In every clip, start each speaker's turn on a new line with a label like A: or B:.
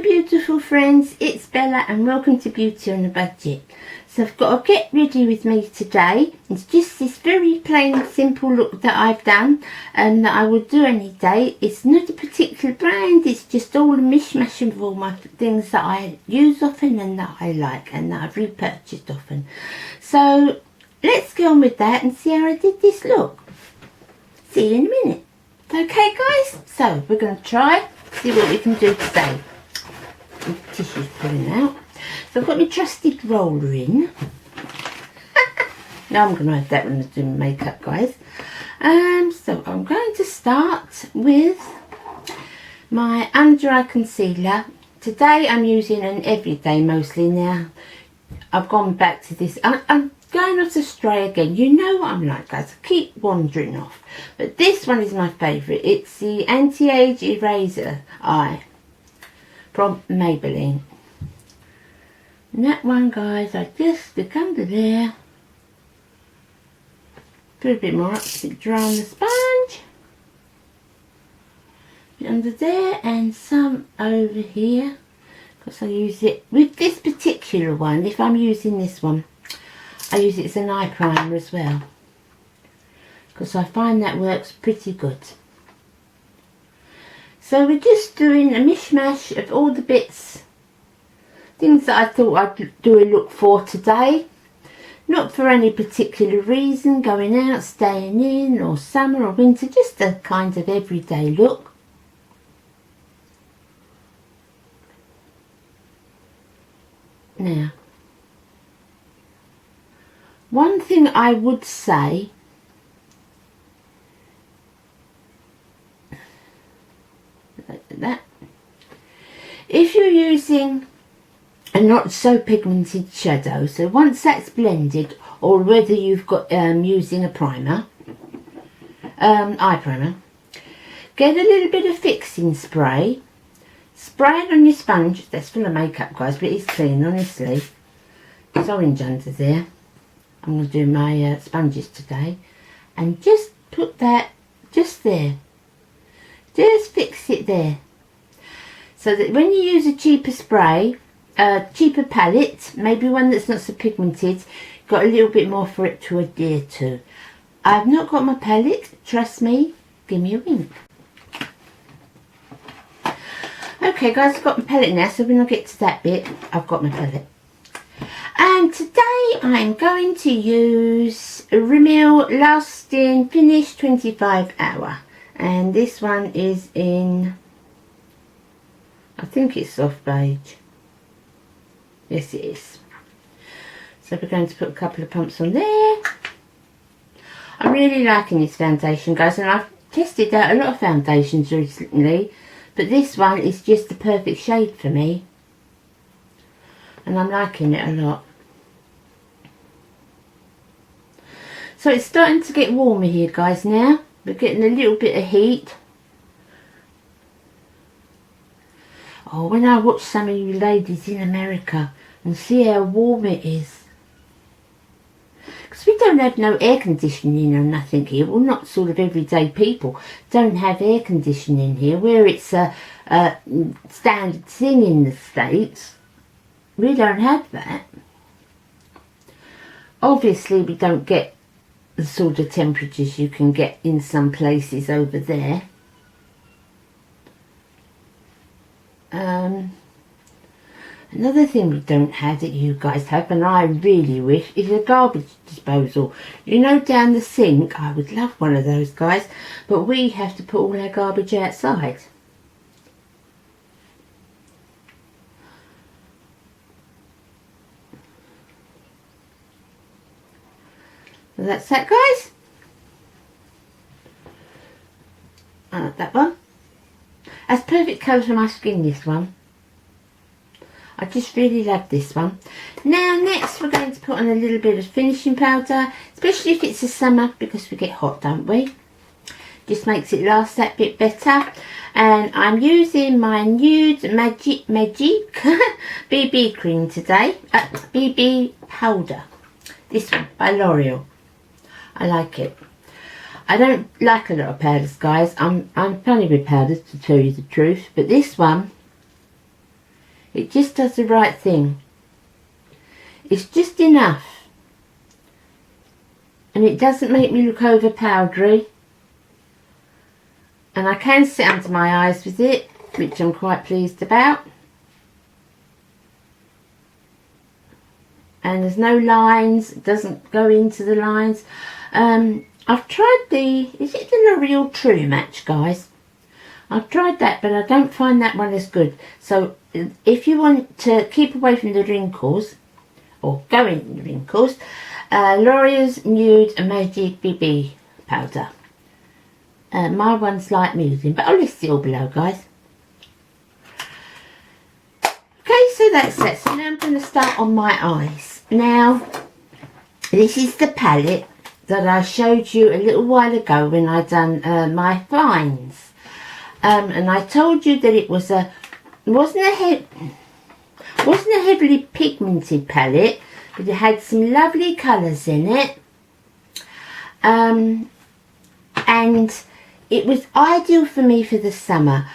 A: Beautiful friends, it's Bella and welcome to Beauty on a Budget. So I've got a get ready with me today. It's just this very plain simple look that I've done and that I would do any day. It's not a particular brand, it's just all a mishmash of all my things that I use often and that I like and that I've repurchased often. So let's go on with that and see how I did this look. See you in a minute. Okay guys, so we're going to try, see what we can do today. Tissue's pulling out. So I've got my trusted roller in. Now I'm going to have that when I'm doing makeup, guys. So I'm going to start with my under eye concealer. Today I'm using an everyday mostly. Now I've gone back to this. I'm going off the stray again. You know what I'm like, guys. I keep wandering off. But this one is my favourite. It's the Anti-Age Eraser Eye from Maybelline. And that one, guys, I just stick under there. Put a bit more up to dry on the sponge. Under there and some over here. Because I use it with this particular one. If I'm using this one, I use it as an eye primer as well. Because I find that works pretty good. So we're just doing a mishmash of all the bits, things that I thought I'd do a look for today. Not for any particular reason, going out, staying in, or summer or winter, just a kind of everyday look. Now, one thing I would say, that if you're using a not so pigmented shadow, so once that's blended, or whether you've got using a primer, eye primer, get a little bit of fixing spray, spray it on your sponge. That's full of makeup, guys, but it's clean, honestly. There's orange under there. I'm going to do my sponges today, and just put that just there. Just fix it there, so that when you use a cheaper spray, cheaper palette, maybe one that's not so pigmented, got a little bit more for it to adhere to. I've not got my palette, trust me, give me a wink. Okay guys, I've got my palette now, so when I get to that bit, I've got my palette. And today I'm going to use Rimmel Lasting Finish 25 Hour. And this one is in, I think it's soft beige. Yes it is. So we're going to put a couple of pumps on there. I'm really liking this foundation, guys, and I've tested out a lot of foundations recently, but this one is just the perfect shade for me. And I'm liking it a lot. So it's starting to get warmer here, guys, now. We're getting a little bit of heat. Oh, when I watch some of you ladies in America and see how warm it is. Because we don't have no air conditioning or nothing here. Well, not sort of everyday people don't have air conditioning here, where it's a standard thing in the States. We don't have that. Obviously, we don't get the sort of temperatures you can get in some places over there. Another thing we don't have that you guys have, and I really wish, is a garbage disposal. You know, down the sink, I would love one of those, guys, but we have to put all our garbage outside. So that's that, guys. I like that one. That's perfect colour for my skin, this one. I just really love this one. Now next we're going to put on a little bit of finishing powder, especially if it's the summer, because we get hot, don't we? just makes it last that bit better. And I'm using my Nude Magic BB cream today, BB powder, this one by Loreal. I like it. I don't like a lot of powders, guys. I'm funny with powders, to tell you the truth, but this one, it just does the right thing. It's just enough, and it doesn't make me look over powdery, and I can sit under my eyes with it, which I'm quite pleased about. And there's no lines, it doesn't go into the lines. I've tried is it the L'Oreal True Match, guys? I've tried that, but I don't find that one as good. So if you want to keep away from the wrinkles, or go in the wrinkles, L'Oreal's Nude Magic BB powder. My one's light medium, but I'll list it all below, guys. Okay, so that's that. So now I'm going to start on my eyes. Now, this is the palette that I showed you a little while ago when I done my finds, and I told you that it was wasn't a heavily pigmented palette, but it had some lovely colours in it, and it was ideal for me for the summer.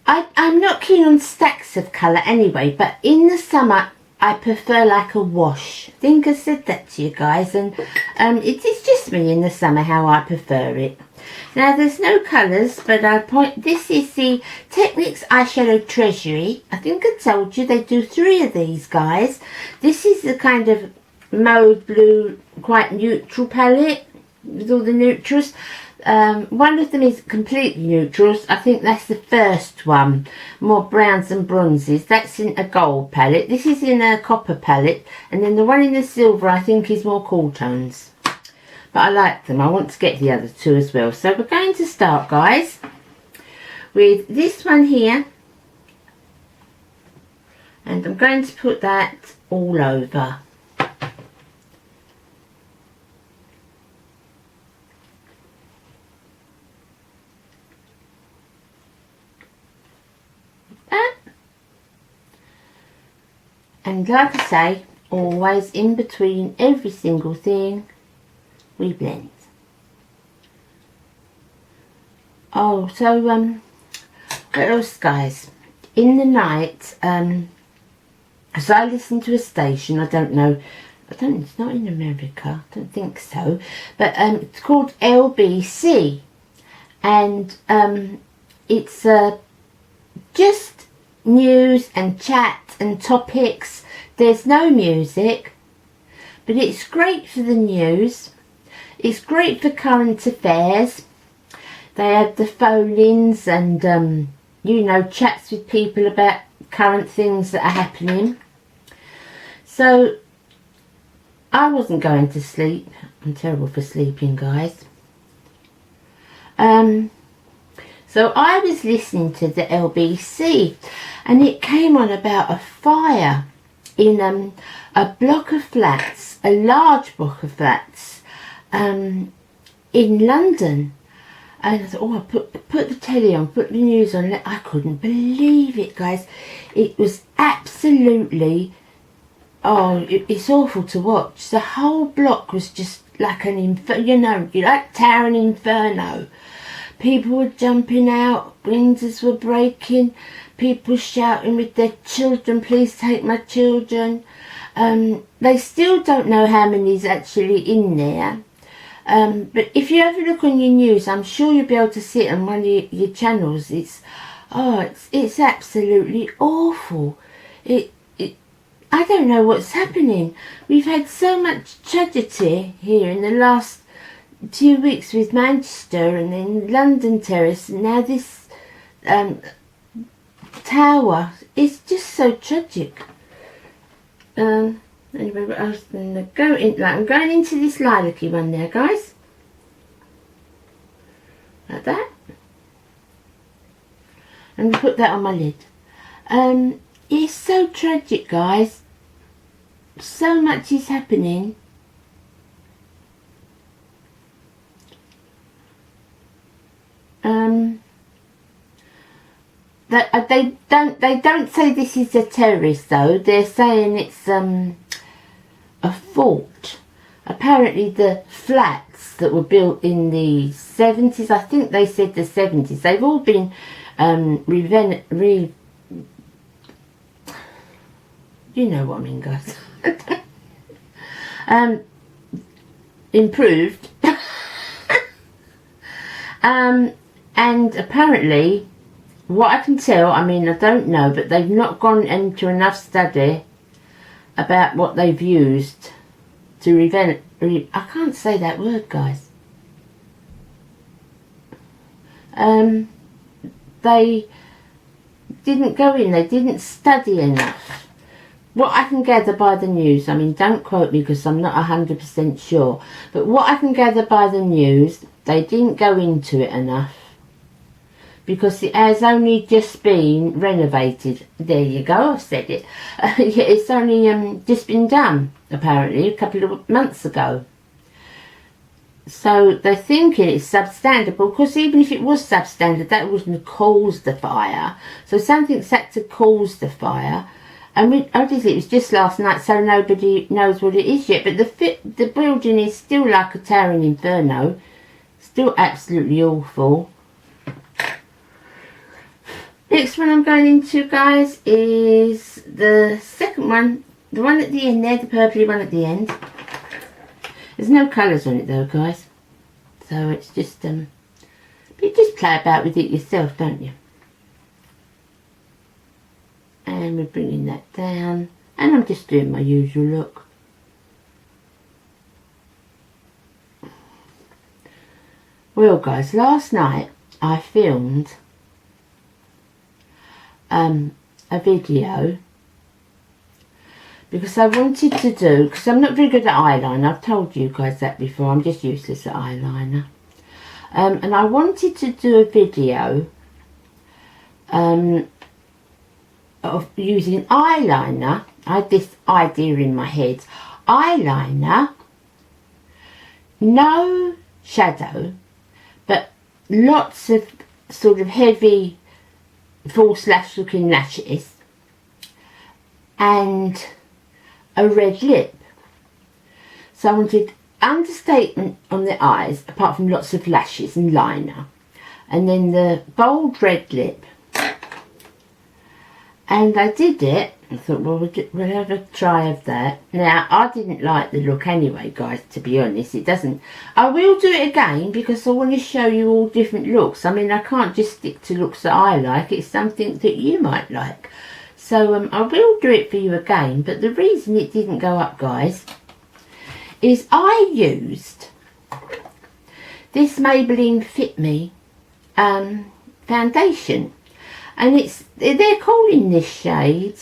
A: I'm not keen on stacks of colour anyway, but in the summer I prefer like a wash. I think I said that to you guys, and it is just me in the summer how I prefer it. Now there's no colours, but this is the Technics eyeshadow Treasury. I think I told you they do 3 of these, guys. This is the kind of mauve blue, quite neutral palette with all the neutrals. One of them is completely neutrals. I think that's the first one, more browns and bronzes. That's in a gold palette. This is in a copper palette, and then the one in the silver I think is more cool tones. But I like them. I want to get the other 2 as well. So we're going to start, guys, with this one here, and I'm going to put that all over. And like I say, always in between every single thing we blend. Oh, so what else, guys? In the night, so I listen to a station, I don't know, it's not in America, I don't think so, but it's called LBC, and it's just news and chat and topics. There's no music, but it's great for the news. It's great for current affairs. They have the phone-ins and you know, chats with people about current things that are happening. So I wasn't going to sleep. I'm terrible for sleeping, guys. So I was listening to the LBC, and it came on about a fire in a block of flats, a large block of flats, in London. And I thought, oh, I put the telly on, put the news on. I couldn't believe it, guys. It was absolutely, it's awful to watch. The whole block was just like an like Towering Inferno. People were jumping out, windows were breaking, people shouting with their children, please take my children. They still don't know how many's actually in there. But if you have a look on your news, I'm sure you'll be able to see it on one of your channels. It's absolutely awful. I don't know what's happening. We've had so much tragedy here in the last 2 weeks with Manchester and then London Terrace, and now this tower. It's just so tragic. Anyway, what else? I'm going into this lilac-y one there, guys. Like that. And put that on my lid. It's so tragic, guys. So much is happening. They don't say this is a terrace though. They're saying it's a fort. Apparently the flats that were built in the 70s, I think they said the 70s, they've all been you know what I mean, guys. Improved. And apparently, what I can tell, I mean, I don't know, but they've not gone into enough study about what they've used to I can't say that word, guys. They didn't go in, they didn't study enough. What I can gather by the news, I mean, don't quote me because I'm not 100% sure, but what I can gather by the news, they didn't go into it enough. Because it has only just been renovated. There you go, I've said it. Yeah, it's only just been done, apparently, a couple of months ago. So they're thinking it's substandard, because even if it was substandard, that wouldn't cause the fire. So something's had to cause the fire. And obviously it was just last night, so nobody knows what it is yet. But the building is still like a towering inferno. Still absolutely awful. Next one I'm going into, guys, is the second one. The one at the end there, the purpley one at the end. There's no colours on it though, guys. So it's just, you just play about with it yourself, don't you? And we're bringing that down. And I'm just doing my usual look. Well, guys, last night I filmed a video because I wanted to do, because I'm not very good at eyeliner, I've told you guys that before, I'm just useless at eyeliner, and I wanted to do a video of using eyeliner. I had this idea in my head, eyeliner, no shadow, but lots of sort of heavy false lash looking lashes and a red lip. So I wanted understatement on the eyes apart from lots of lashes and liner, and then the bold red lip. And I did it. I thought, well, we'll have a try of that. Now, I didn't like the look anyway, guys, to be honest. It doesn't... I will do it again because I want to show you all different looks. I mean, I can't just stick to looks that I like. It's something that you might like. So, I will do it for you again. But the reason it didn't go up, guys, is I used this Maybelline Fit Me foundation. And they're calling this shade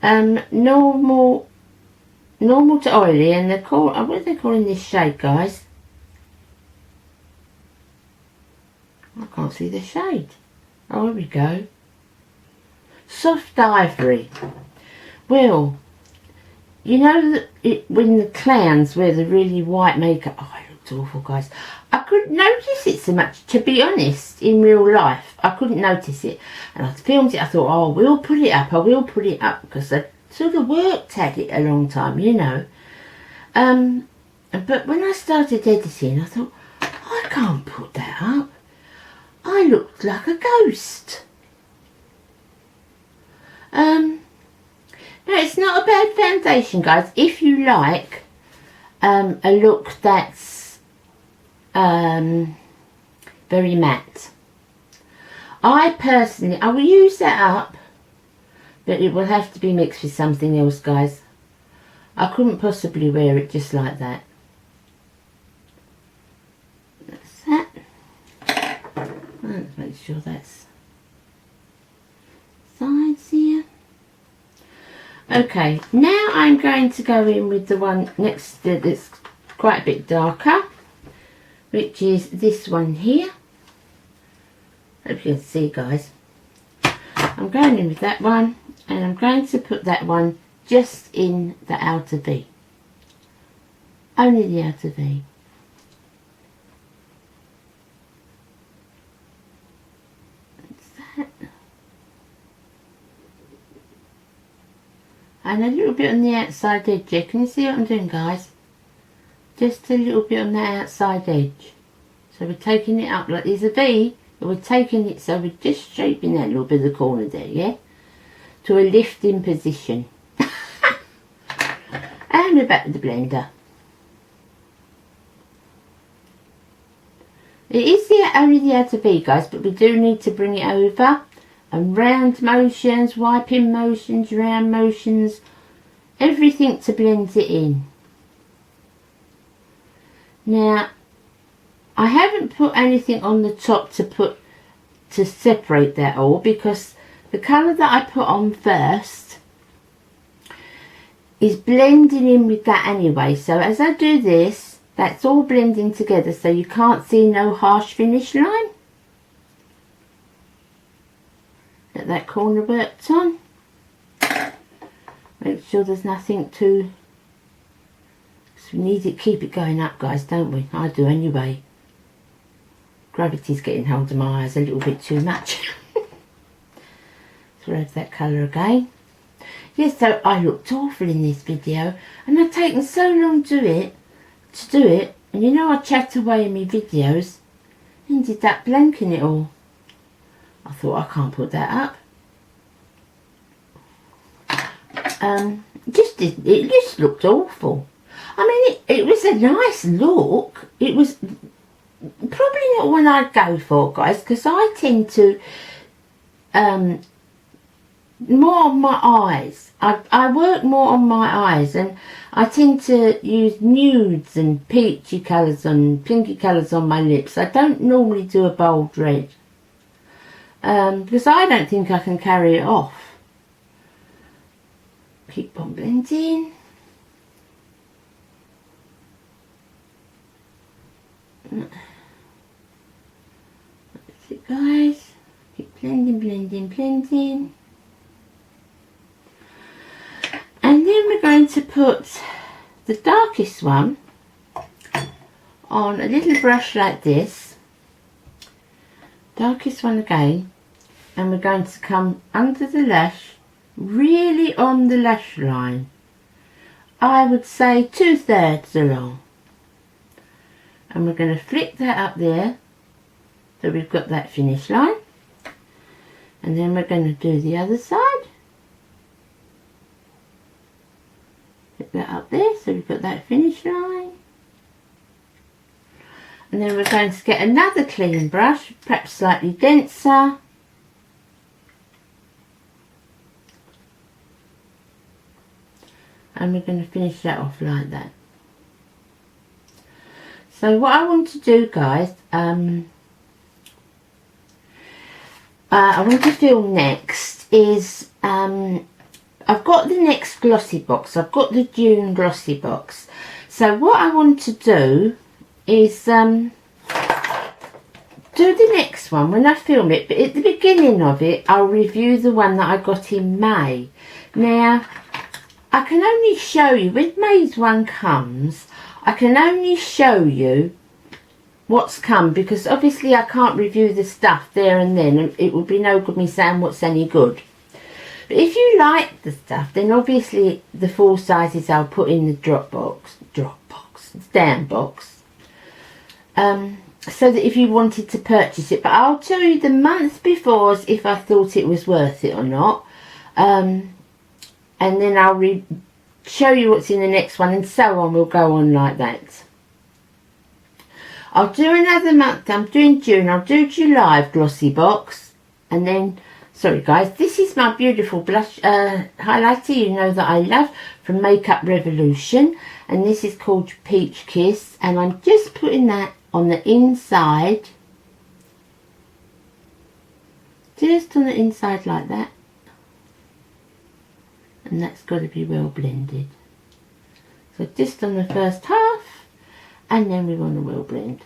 A: normal to oily, and they're what are they calling this shade, guys? I can't see the shade. Oh, here we go. Soft Ivory. Well, you know when the clowns wear the really white makeup. Oh, it looks awful, guys. I couldn't notice it so much, to be honest, in real life. I couldn't notice it. And I filmed it, I thought, oh, I will put it up, because I sort of worked at it a long time, you know. But when I started editing, I thought, I can't put that up. I looked like a ghost. No, it's not a bad foundation, guys, if you like a look that's very matte. I personally, I will use that up, but it will have to be mixed with something else, guys. I couldn't possibly wear it just like that. That's that. Let's make sure that's sides here. Okay, now I'm going to go in with the one next to that's quite a bit darker, which is this one here. Hope you can see, guys. I'm going in with that one, and I'm going to put that one just in the outer V. Only the outer V. And a little bit on the outside edge here. Can you see what I'm doing, guys? Just a little bit on the outside edge. So we're taking it up like there's a V, and we're taking it, so we're just shaping that little bit of the corner there, yeah? To a lifting position. And we're back with the blender. It is only the outer V, guys, but we do need to bring it over. And round motions, wiping motions, round motions, everything to blend it in. Now, I haven't put anything on the top to separate that all, because the colour that I put on first is blending in with that anyway. So as I do this, that's all blending together, so you can't see no harsh finish line. Get that corner worked on. Make sure there's nothing to... So we need to keep it going up, guys, don't we? I do anyway. Gravity's getting hold of my eyes a little bit too much. Throw that colour again. Yes, so I looked awful in this video, and I've taken so long to do it, and you know I chat away in my videos, ended up blanking it all. I thought I can't put that up. It just looked awful. I mean, it was a nice look. It was probably not one I'd go for, guys, because I tend to more on my eyes. I work more on my eyes, and I tend to use nudes and peachy colours and pinky colours on my lips. I don't normally do a bold red. Because I don't think I can carry it off. Keep on blending. That's it, guys. Keep blending, blending, blending. And then we're going to put the darkest one on a little brush like this. Darkest one again. And we're going to come under the lash, really on the lash line. I would say 2/3 along. And we're going to flick that up there, so we've got that finish line. And then we're going to do the other side. Flick that up there, so we've got that finish line. And then we're going to get another clean brush, perhaps slightly denser. And we're going to finish that off like that. So what I want to do, guys, I want to film next is, I've got the next glossy box. I've got the June glossy box. So what I want to do is do the next one when I film it. But at the beginning of it, I'll review the one that I got in May. Now, I can only show you, when May's one comes, I can only show you what's come, because obviously I can't review the stuff there and then, and it would be no good me saying what's any good. But if you like the stuff, then obviously the full sizes I'll put in the down box, so that if you wanted to purchase it. But I'll tell you the month before if I thought it was worth it or not. And then I'll show you what's in the next one, and so on. We'll go on like that. I'll do another month. I'm doing June. I'll do July glossy box. And then, sorry guys, this is my beautiful blush highlighter, you know, that I love, from Makeup Revolution. And this is called Peach Kiss. And I'm just putting that on the inside. Just on the inside like that. And that's got to be well blended. So just on the first half, and then we want to well blend.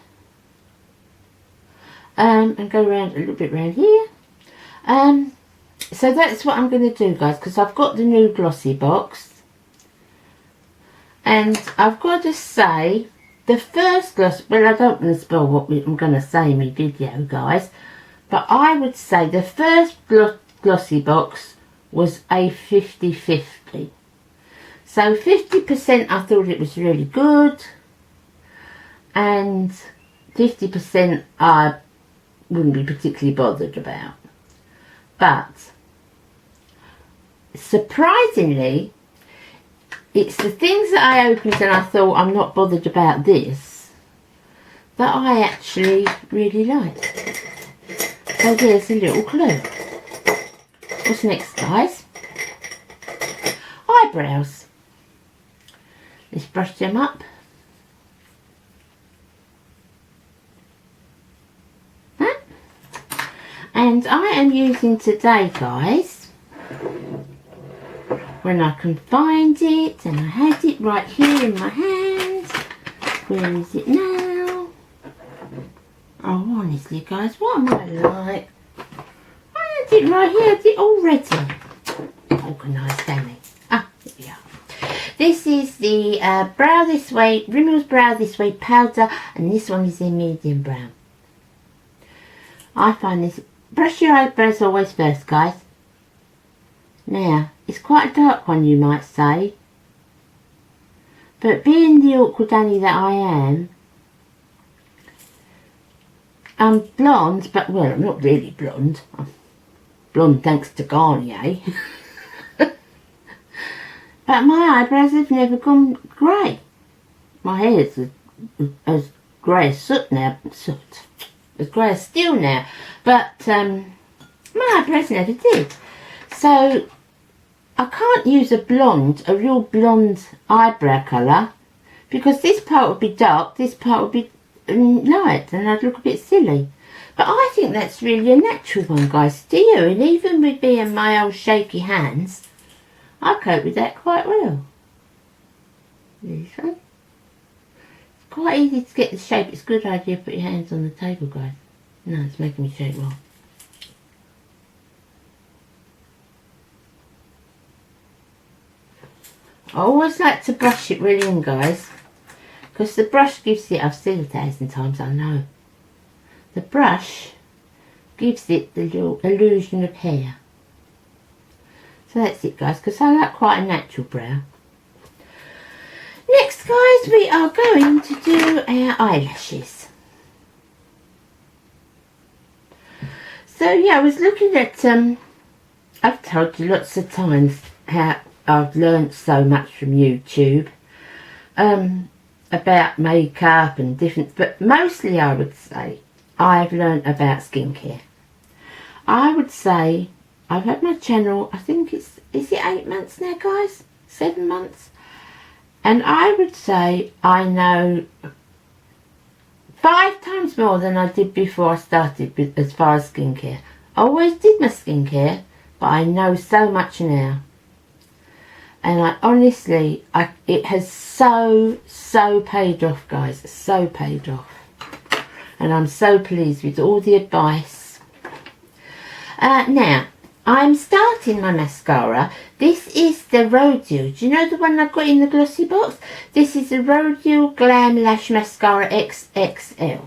A: And go around a little bit around here. So that's what I'm going to do, guys, because I've got the new glossy box. And I've got to say, the first gloss, well, I don't want to spoil what I'm going to say in my video, guys, but I would say the first glossy box was a 50-50. So 50% I thought it was really good, and 50% I wouldn't be particularly bothered about. But surprisingly, it's the things that I opened and I thought I'm not bothered about this that I actually really like. So there's a little clue. What's next, guys? Eyebrows. Let's brush them up. And I am using today, guys, when I can find it, and I had it right here in my hand. Where is it now? Oh, honestly, guys, what am I like? I had it right here, I had it already. Organised, damn it. Ah, here we are. This is the Brow This Way, Rimmel's Brow This Way powder, and this one is in medium brown. I find this, brush your eyebrows always first, guys. Now, it's quite a dark one, you might say, but being the awkward Annie that I am, I'm blonde, but, well, I'm not really blonde. I'm blonde thanks to Garnier. But my eyebrows have never gone grey. My hair's as grey as soot now. As grey as steel now. But my eyebrows never did. So I can't use a real blonde eyebrow colour, because this part would be dark, this part would be light, and I'd look a bit silly. But I think that's really a natural one, guys. Do you? And even with being my old shaky hands, I cope with that quite well. This one. It's quite easy to get the shape. It's a good idea to put your hands on the table, guys. No, it's making me shake well. I always like to brush it really in, guys, because the brush gives it, I've said it 1,000 times, I know. The brush gives it the little illusion of hair. So that's it, guys, because I like quite a natural brow. Next, guys, we are going to do our eyelashes. So yeah, I was looking at, I've told you lots of times how I've learnt so much from YouTube about makeup and different, but mostly I would say I've learnt about skincare. I would say I've had my channel, I think is it 8 months now, guys? 7 months? And I would say I know 5 times more than I did before I started with, as far as skincare. I always did my skincare, but I know so much now. And I honestly, it has so paid off, guys. So paid off. And I'm so pleased with all the advice. Now, I'm starting my mascara. This is the Rodiol. Do you know the one I got in the glossy box? This is the Rodiol Glam Lash Mascara XXL.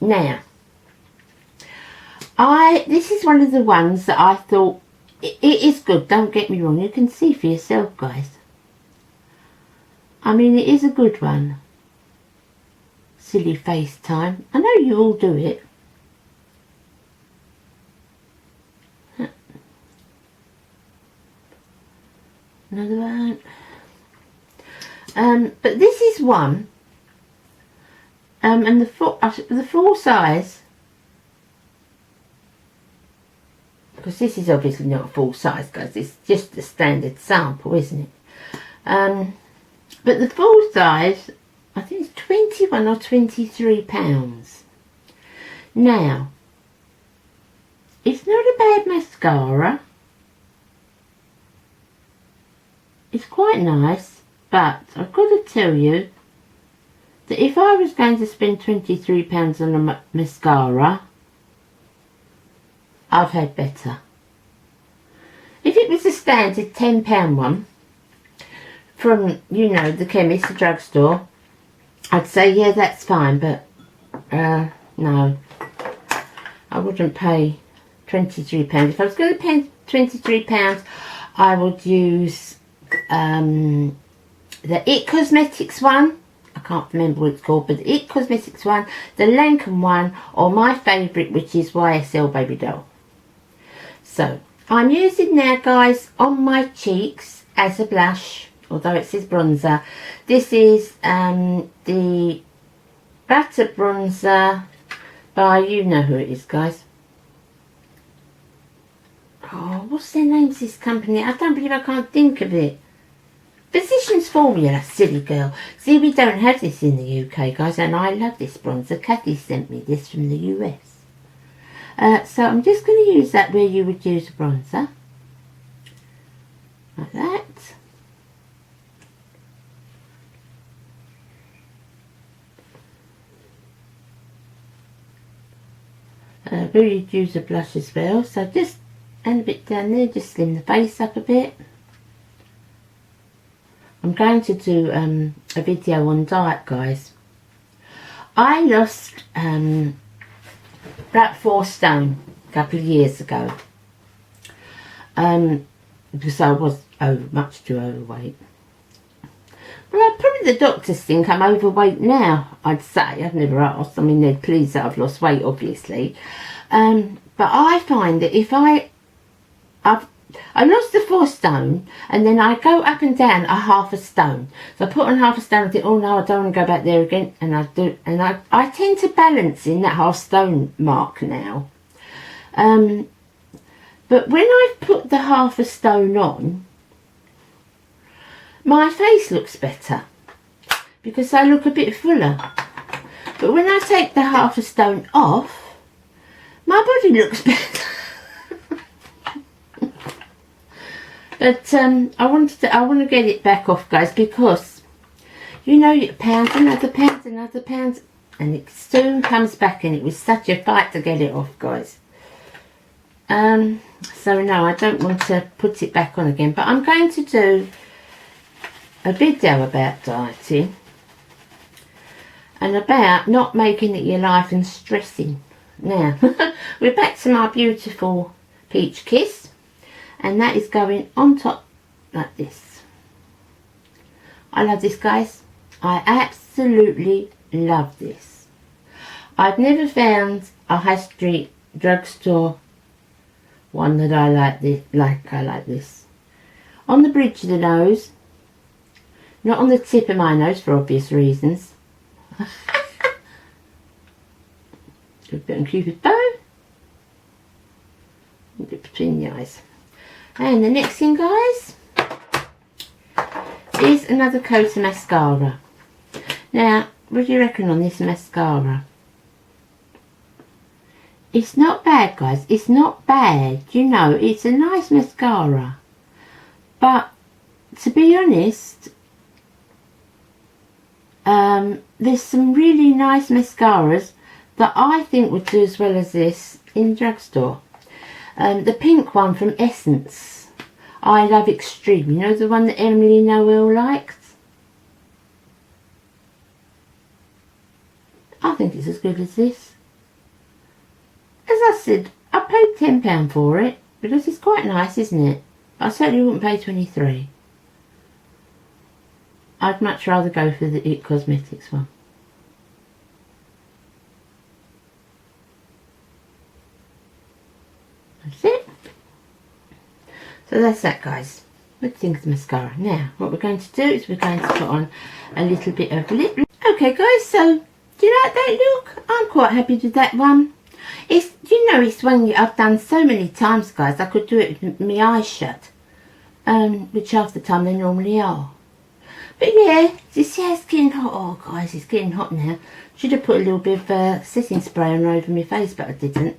A: Now, this is one of the ones that I thought, it is good, don't get me wrong. You can see for yourself, guys. I mean, it is a good one. Silly face time. I know you all do it. Another one. But this is one. And the full size, because this is obviously not a full size, guys. It's just a standard sample, isn't it? But the full size, I think it's 21 or 23 pounds. Now, it's not a bad mascara. It's quite nice, but I've got to tell you that if I was going to spend £23 on a mascara, I've had better. If it was a standard £10 one from, you know, the chemist, the drugstore, I'd say, yeah, that's fine, but no, I wouldn't pay £23. If I was going to pay £23, I would use the It Cosmetics one. I can't remember what it's called, but the It Cosmetics one, the Lancome one, or my favourite, which is YSL Baby Doll. So I'm using now, guys, on my cheeks as a blush, although it says bronzer. This is the Butter Bronzer by, you know who it is, guys. Oh, what's their names, this company? I don't believe I can't think of it. Physicians Formula, silly girl. See, we don't have this in the UK, guys, and I love this bronzer. Kathy sent me this from the US. So I'm just going to use that where you would use a bronzer. Like that. Where you'd use a blush as well. So just, and a bit down there, just slim the face up a bit. I'm going to do a video on diet, guys. I lost about 4 stone a couple of years ago. Because I was much too overweight. Well, probably the doctors think I'm overweight now, I'd say. I've never asked. I mean, they're pleased that I've lost weight, obviously. But I find that if I lost the 4 stone, and then I go up and down a half a stone. So I put on half a stone and think, oh no, I don't want to go back there again. And I do, and I tend to balance in that half stone mark now. But when I put the half a stone on, my face looks better because I look a bit fuller. But when I take the half a stone off, my body looks better. But I want to get it back off, guys, because you know, pounds, another pound, and it soon comes back, and it was such a fight to get it off, guys. So no, I don't want to put it back on again, but I'm going to do a video about dieting and about not making it your life and stressing. Now, we're back to my beautiful Peach Kiss. And that is going on top like this. I love this, guys. I absolutely love this. I've never found a high street drugstore one that I like this. I like this. On the bridge of the nose. Not on the tip of my nose for obvious reasons. Do a bit on Cupid's bow. A bit between the eyes. And the next thing, guys, is another coat of mascara. Now, what do you reckon on this mascara? It's not bad, guys. It's not bad. You know, it's a nice mascara. But, to be honest, there's some really nice mascaras that I think would do as well as this in the drugstore. The pink one from Essence, I Love Extreme. You know, the one that Emily Noel liked? I think it's as good as this. As I said, I paid £10 for it because it's quite nice, isn't it? But I certainly wouldn't pay 23. I'd much rather go for the It Cosmetics one. That's it. So that's that, guys. What do you think of the mascara? Now, what we're going to do is we're going to put on a little bit of lip. Okay, guys, so do you like that look? I'm quite happy with that one. It's, you know, it's one I've done so many times, guys. I could do it with my eyes shut, which half the time they normally are. But yeah, it's getting hot. Oh, guys, it's getting hot now. Should have put a little bit of setting spray on over my face, but I didn't.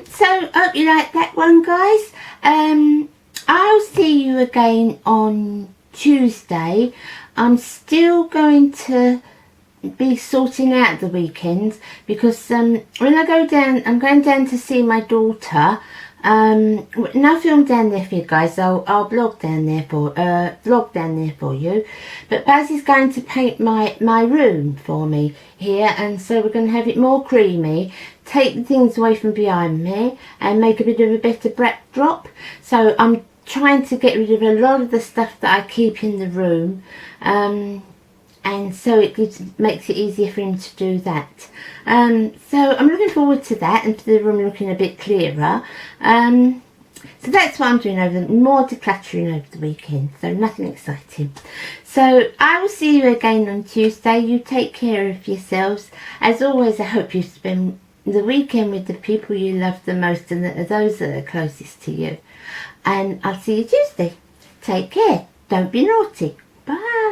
A: So hope you like that one, guys. I'll see you again on Tuesday. I'm still going to be sorting out the weekends because when I go down, I'm going down to see my daughter. No film down there for you guys. I'll vlog down there for you. But Baz is going to paint my room for me here, and so we're going to have it more creamy, take the things away from behind me and make a bit of a better backdrop. So I'm trying to get rid of a lot of the stuff that I keep in the room, and so it makes it easier for him to do that. So I'm looking forward to that, and to the room looking a bit clearer. So that's what I'm doing more decluttering over the weekend, so nothing exciting. So I will see you again on Tuesday. You take care of yourselves. As always, I hope you spend the weekend with the people you love the most and those that are closest to you. And I'll see you Tuesday. Take care. Don't be naughty. Bye.